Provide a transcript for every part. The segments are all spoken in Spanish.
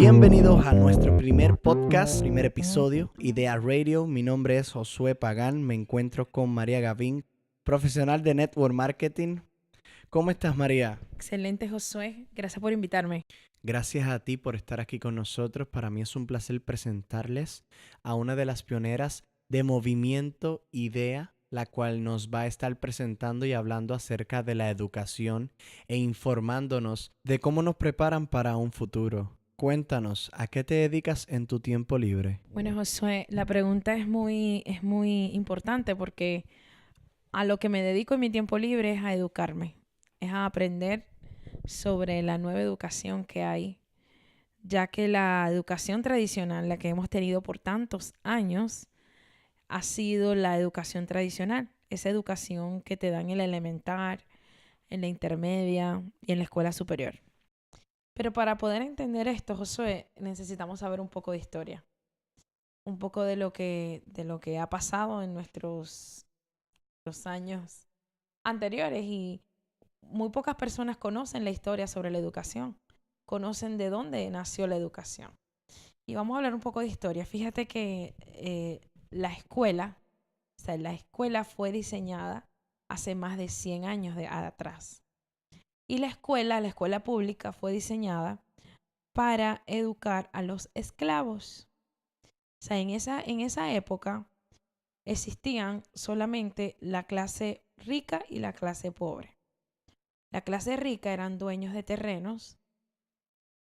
Bienvenidos a nuestro primer podcast, primer episodio, Idea Radio. Mi nombre es Josué Pagán, me encuentro con María Gavín, profesional de Network Marketing. ¿Cómo estás, María? Excelente, Josué. Gracias por invitarme. Gracias a ti por estar aquí con nosotros. Para mí es un placer presentarles a una de las pioneras de Movimiento IDEA, la cual nos va a estar presentando y hablando acerca de la educación e informándonos de cómo nos preparan para un futuro. Cuéntanos, ¿a qué te dedicas en tu tiempo libre? Bueno, Josué, la pregunta es muy importante porque a lo que me dedico en mi tiempo libre es a educarme, es a aprender sobre la nueva educación que hay, ya que la educación tradicional, la que hemos tenido por tantos años, ha sido la educación tradicional, esa educación que te dan en la elemental, en la intermedia y en la escuela superior. Pero para poder entender esto, Josué, necesitamos saber un poco de historia, un poco de lo que ha pasado en los años anteriores, y muy pocas personas conocen la historia sobre la educación, conocen de dónde nació la educación. Y vamos a hablar un poco de historia. Fíjate que la escuela fue diseñada hace más de 100 años atrás. Y la escuela pública fue diseñada para educar a los esclavos. O sea, en esa época existían solamente la clase rica y la clase pobre. La clase rica eran dueños de terrenos,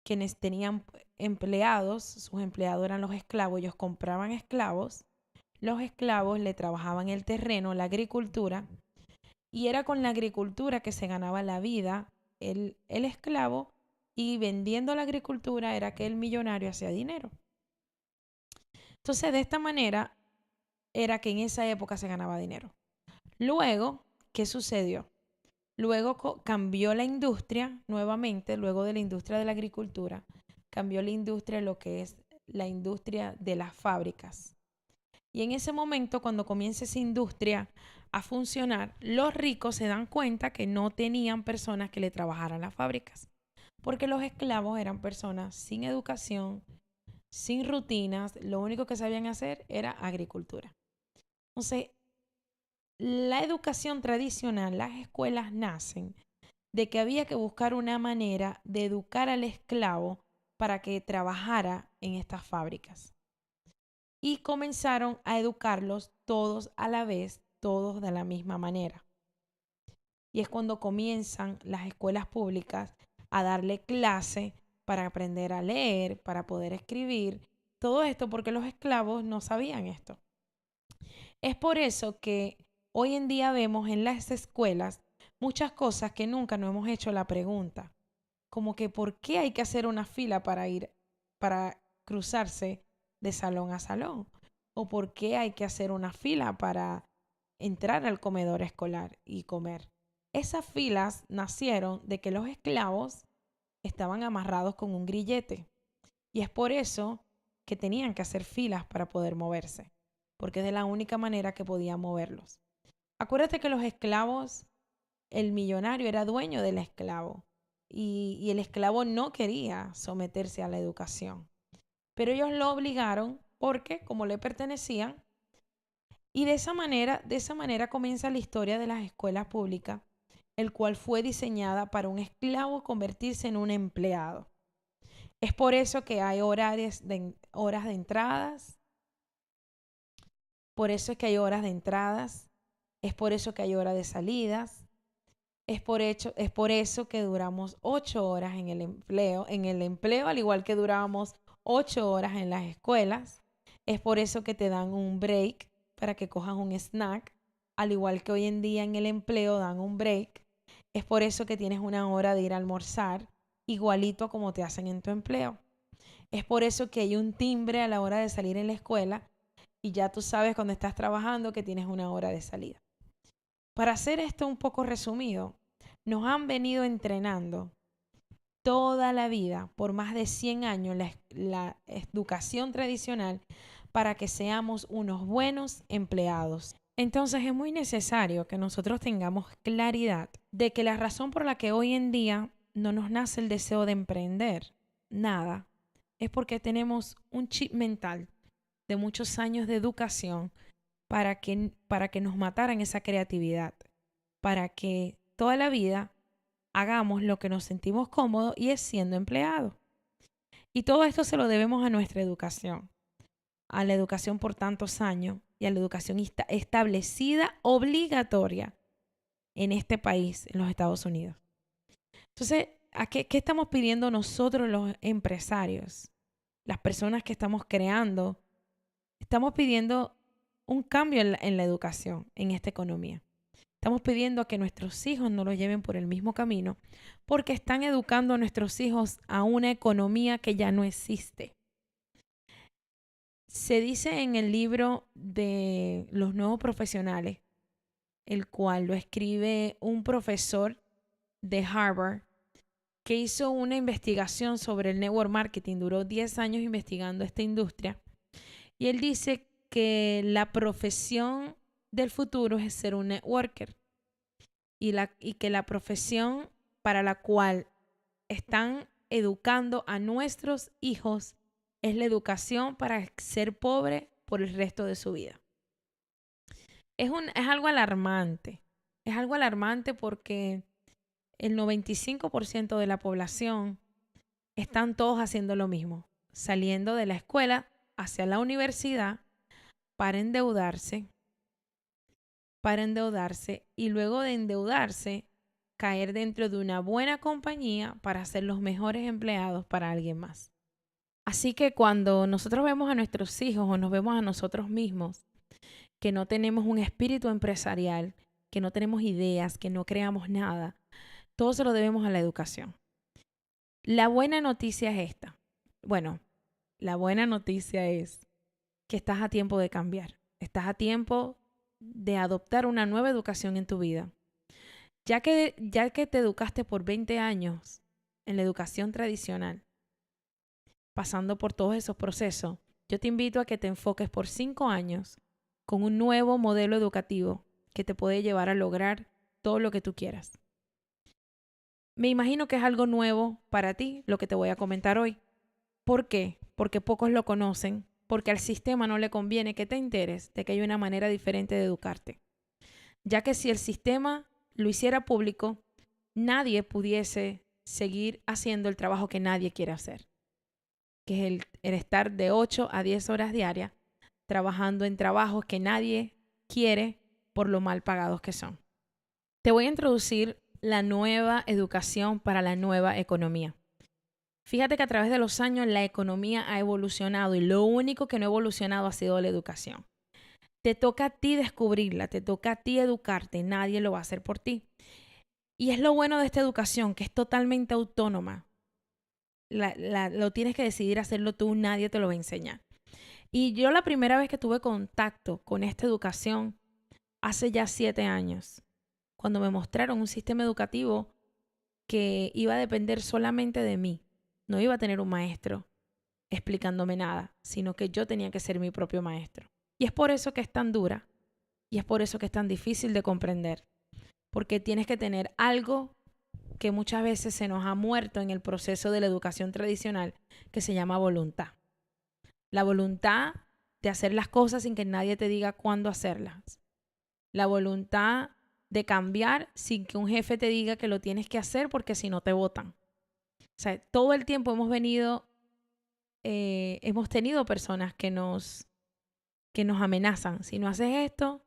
quienes tenían empleados, sus empleados eran los esclavos, ellos compraban esclavos, los esclavos le trabajaban el terreno, la agricultura, y era con la agricultura que se ganaba la vida el esclavo, y vendiendo la agricultura era que el millonario hacía dinero. Entonces, de esta manera era que en esa época se ganaba dinero. Luego, ¿qué sucedió? Luego cambió la industria nuevamente, luego de la industria de la agricultura, cambió la industria, lo que es la industria de las fábricas. Y en ese momento, cuando comienza esa industria a funcionar, los ricos se dan cuenta que no tenían personas que le trabajaran las fábricas, porque los esclavos eran personas sin educación, sin rutinas, lo único que sabían hacer era agricultura. Entonces, la educación tradicional, las escuelas nacen de que había que buscar una manera de educar al esclavo para que trabajara en estas fábricas. Y comenzaron a educarlos todos a la vez, todos de la misma manera. Y es cuando comienzan las escuelas públicas a darle clase para aprender a leer, para poder escribir, todo esto porque los esclavos no sabían esto. Es por eso que hoy en día vemos en las escuelas muchas cosas que nunca nos hemos hecho la pregunta, como que ¿por qué hay que hacer una fila para cruzarse de salón a salón? ¿O por qué hay que hacer una fila para entrar al comedor escolar y comer? Esas filas nacieron de que los esclavos estaban amarrados con un grillete, y es por eso que tenían que hacer filas para poder moverse, porque es de la única manera que podían moverlos. Acuérdate que los esclavos, el millonario era dueño del esclavo, y el esclavo no quería someterse a la educación, pero ellos lo obligaron porque como le pertenecían, y de esa manera comienza la historia de las escuelas públicas, el cual fue diseñada para un esclavo convertirse en un empleado. Es por eso que hay horas de entradas, por eso es que hay horas de entradas, es por eso que hay horas de salidas, es por eso que duramos 8 horas en el empleo, al igual que durábamos 8 horas en las escuelas. Es por eso que te dan un break para que cojas un snack, al igual que hoy en día en el empleo dan un break. Es por eso que tienes una hora de ir a almorzar, igualito como te hacen en tu empleo. Es por eso que hay un timbre a la hora de salir en la escuela, y ya tú sabes cuando estás trabajando que tienes una hora de salida. Para hacer esto un poco resumido, nos han venido entrenando toda la vida, por más de 100 años, la educación tradicional para que seamos unos buenos empleados. Entonces es muy necesario que nosotros tengamos claridad de que la razón por la que hoy en día no nos nace el deseo de emprender nada es porque tenemos un chip mental de muchos años de educación para que nos mataran esa creatividad, para que toda la vida hagamos lo que nos sentimos cómodos y es siendo empleados. Y todo esto se lo debemos a nuestra educación, a la educación por tantos años y a la educación establecida obligatoria en este país, en los Estados Unidos. Entonces, ¿qué estamos pidiendo nosotros los empresarios? Las personas que estamos creando, estamos pidiendo un cambio en la educación, en esta economía. Estamos pidiendo a que nuestros hijos no los lleven por el mismo camino porque están educando a nuestros hijos a una economía que ya no existe. Se dice en el libro de los nuevos profesionales, el cual lo escribe un profesor de Harvard que hizo una investigación sobre el network marketing, duró 10 años investigando esta industria, y él dice que la profesión del futuro es ser un networker y que la profesión para la cual están educando a nuestros hijos es la educación para ser pobre por el resto de su vida. Es algo alarmante. Es algo alarmante porque el 95% de la población están todos haciendo lo mismo, saliendo de la escuela hacia la universidad para endeudarse y luego de endeudarse, caer dentro de una buena compañía para ser los mejores empleados para alguien más. Así que cuando nosotros vemos a nuestros hijos o nos vemos a nosotros mismos, que no tenemos un espíritu empresarial, que no tenemos ideas, que no creamos nada, todo se lo debemos a la educación. La buena noticia es esta. Bueno, la buena noticia es que estás a tiempo de cambiar. Estás a tiempo de adoptar una nueva educación en tu vida. Ya que te educaste por 20 años en la educación tradicional, pasando por todos esos procesos, yo te invito a que te enfoques por 5 años con un nuevo modelo educativo que te puede llevar a lograr todo lo que tú quieras. Me imagino que es algo nuevo para ti lo que te voy a comentar hoy. ¿Por qué? Porque pocos lo conocen, porque al sistema no le conviene que te enteres de que hay una manera diferente de educarte. Ya que si el sistema lo hiciera público, nadie pudiese seguir haciendo el trabajo que nadie quiere hacer, que es el estar de 8 a 10 horas diarias trabajando en trabajos que nadie quiere por lo mal pagados que son. Te voy a introducir la nueva educación para la nueva economía. Fíjate que a través de los años la economía ha evolucionado y lo único que no ha evolucionado ha sido la educación. Te toca a ti descubrirla, te toca a ti educarte, nadie lo va a hacer por ti. Y es lo bueno de esta educación, que es totalmente autónoma. Lo tienes que decidir hacerlo tú, nadie te lo va a enseñar. Y yo la primera vez que tuve contacto con esta educación, hace ya 7 años, cuando me mostraron un sistema educativo que iba a depender solamente de mí. No iba a tener un maestro explicándome nada, sino que yo tenía que ser mi propio maestro. Y es por eso que es tan dura y es por eso que es tan difícil de comprender, porque tienes que tener algo que muchas veces se nos ha muerto en el proceso de la educación tradicional, que se llama voluntad. La voluntad de hacer las cosas sin que nadie te diga cuándo hacerlas. La voluntad de cambiar sin que un jefe te diga que lo tienes que hacer porque si no te botan. O sea, todo el tiempo hemos tenido personas que nos amenazan. Si no haces esto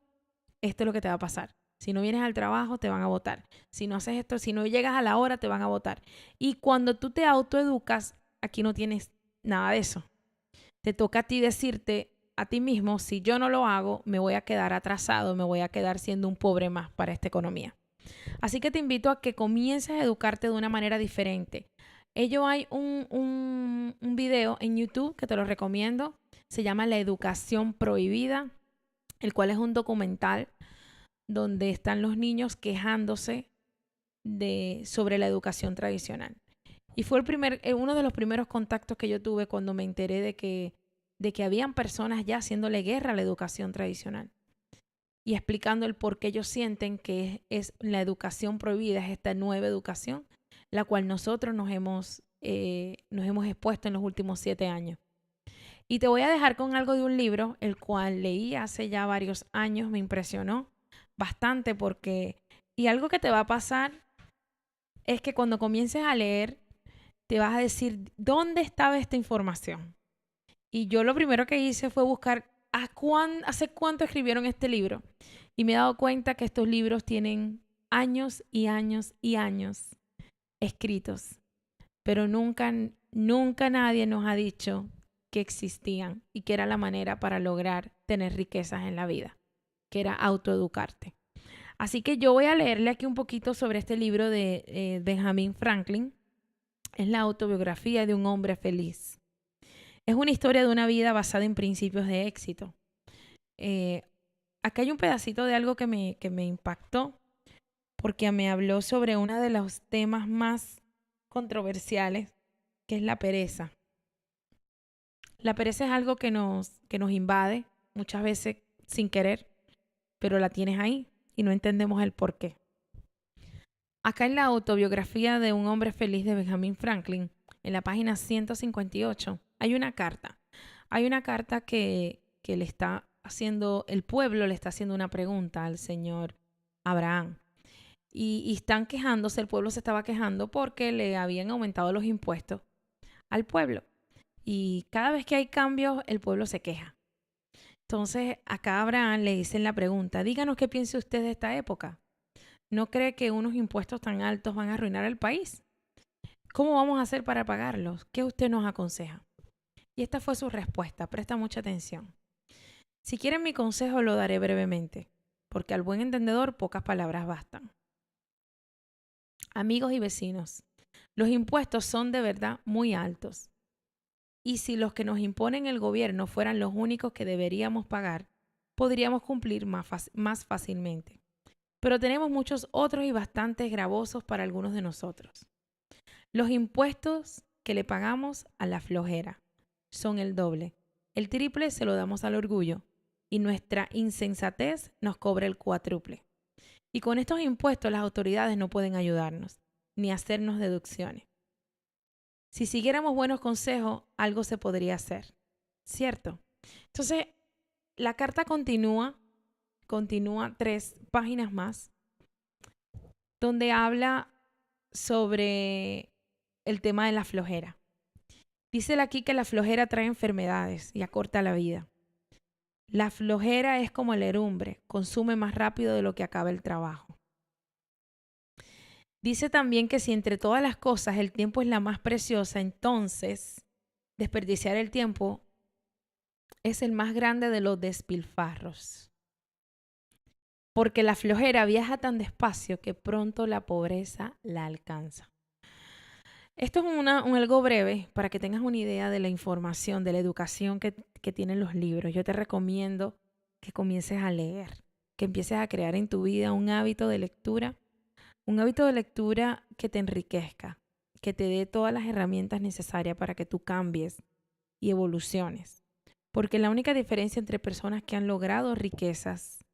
es lo que te va a pasar. Si no vienes al trabajo, te van a botar. Si no haces esto, si no llegas a la hora, te van a botar. Y cuando tú te autoeducas, aquí no tienes nada de eso. Te toca a ti decirte a ti mismo, si yo no lo hago, me voy a quedar atrasado, me voy a quedar siendo un pobre más para esta economía. Así que te invito a que comiences a educarte de una manera diferente. Hay un video en YouTube que te lo recomiendo. Se llama La Educación Prohibida, el cual es un documental donde están los niños quejándose sobre la educación tradicional. Y fue uno de los primeros contactos que yo tuve cuando me enteré de que habían personas ya haciéndole guerra a la educación tradicional y explicando el por qué ellos sienten que es la educación prohibida, es esta nueva educación la cual nosotros nos hemos expuesto en los últimos 7 años. Y te voy a dejar con algo de un libro, el cual leí hace ya varios años, me impresionó bastante y algo que te va a pasar es que cuando comiences a leer, te vas a decir, ¿dónde estaba esta información? Y yo lo primero que hice fue buscar hace cuánto escribieron este libro. Y me he dado cuenta que estos libros tienen años y años y años escritos. Pero nunca nadie nos ha dicho que existían y que era la manera para lograr tener riquezas en la vida, que era autoeducarte. Así que yo voy a leerle aquí un poquito sobre este libro de Benjamin Franklin. Es la autobiografía de un hombre feliz. Es una historia de una vida basada en principios de éxito. Acá hay un pedacito de algo que me impactó porque me habló sobre uno de los temas más controversiales, que es la pereza. La pereza es algo que nos invade muchas veces sin querer, pero la tienes ahí y no entendemos el por qué. Acá en la autobiografía de un hombre feliz de Benjamin Franklin, en la página 158, hay una carta. Hay una carta que le está haciendo, el pueblo le está haciendo una pregunta al señor Abraham. Y están quejándose, el pueblo se estaba quejando porque le habían aumentado los impuestos al pueblo. Y cada vez que hay cambios, el pueblo se queja. Entonces, acá a Abraham le dicen la pregunta, díganos qué piensa usted de esta época. ¿No cree que unos impuestos tan altos van a arruinar el país? ¿Cómo vamos a hacer para pagarlos? ¿Qué usted nos aconseja? Y esta fue su respuesta. Presta mucha atención. Si quieren mi consejo, lo daré brevemente, porque al buen entendedor pocas palabras bastan. Amigos y vecinos, los impuestos son de verdad muy altos. Y si los que nos imponen el gobierno fueran los únicos que deberíamos pagar, podríamos cumplir más fácilmente. Pero tenemos muchos otros y bastante gravosos para algunos de nosotros. Los impuestos que le pagamos a la flojera son el doble. El triple se lo damos al orgullo y nuestra insensatez nos cobra el cuádruple. Y con estos impuestos las autoridades no pueden ayudarnos ni hacernos deducciones. Si siguiéramos buenos consejos, algo se podría hacer, ¿cierto? Entonces, la carta continúa 3 páginas más, donde habla sobre el tema de la flojera. Dice aquí que la flojera trae enfermedades y acorta la vida. La flojera es como la herrumbre, consume más rápido de lo que acaba el trabajo. Dice también que si entre todas las cosas el tiempo es la más preciosa, entonces desperdiciar el tiempo es el más grande de los despilfarros. Porque la flojera viaja tan despacio que pronto la pobreza la alcanza. Esto es algo breve para que tengas una idea de la información, de la educación que tienen los libros. Yo te recomiendo que comiences a leer, que empieces a crear en tu vida un hábito de lectura que te enriquezca, que te dé todas las herramientas necesarias para que tú cambies y evoluciones. Porque la única diferencia entre personas que han logrado riquezas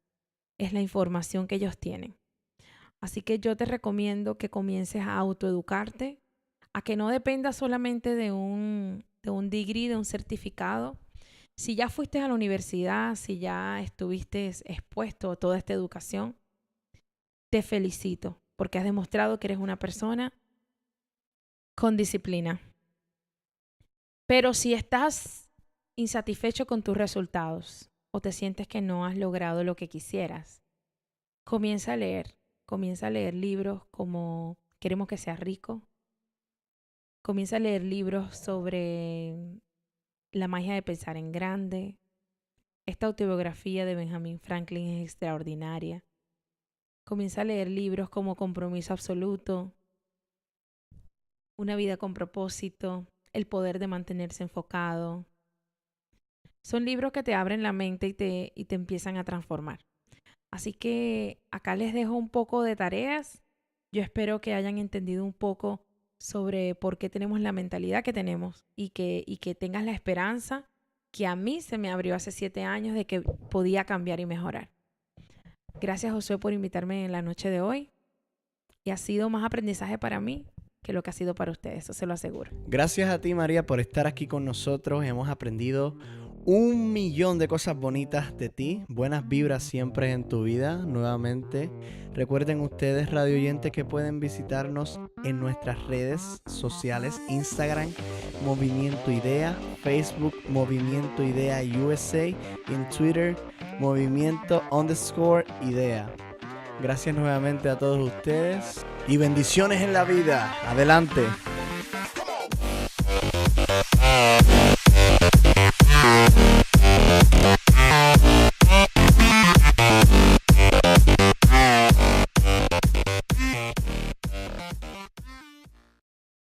es la información que ellos tienen. Así que yo te recomiendo que comiences a autoeducarte, a que no dependas solamente de un degree, de un certificado. Si ya fuiste a la universidad, si ya estuviste expuesto a toda esta educación, te felicito porque has demostrado que eres una persona con disciplina. Pero si estás insatisfecho con tus resultados o te sientes que no has logrado lo que quisieras, comienza a leer libros como Queremos que seas rico. Comienza a leer libros sobre la magia de pensar en grande. Esta autobiografía de Benjamin Franklin es extraordinaria. Comienza a leer libros como Compromiso Absoluto, Una vida con propósito, El poder de mantenerse enfocado. Son libros que te abren la mente y te empiezan a transformar. Así que acá les dejo un poco de tareas. Yo espero que hayan entendido un poco sobre por qué tenemos la mentalidad que tenemos y que tengas la esperanza que a mí se me abrió hace 7 años de que podía cambiar y mejorar. Gracias, Josué, por invitarme en la noche de hoy. Y ha sido más aprendizaje para mí que lo que ha sido para ustedes, eso se lo aseguro. Gracias a ti, María, por estar aquí con nosotros. Hemos aprendido 1.000.000 de cosas bonitas de ti. Buenas vibras siempre en tu vida. Nuevamente, recuerden ustedes, radio oyentes, que pueden visitarnos en nuestras redes sociales: Instagram, Movimiento Idea; Facebook, Movimiento Idea USA; y en Twitter, Movimiento_Idea. Gracias nuevamente a todos ustedes y bendiciones en la vida. Adelante.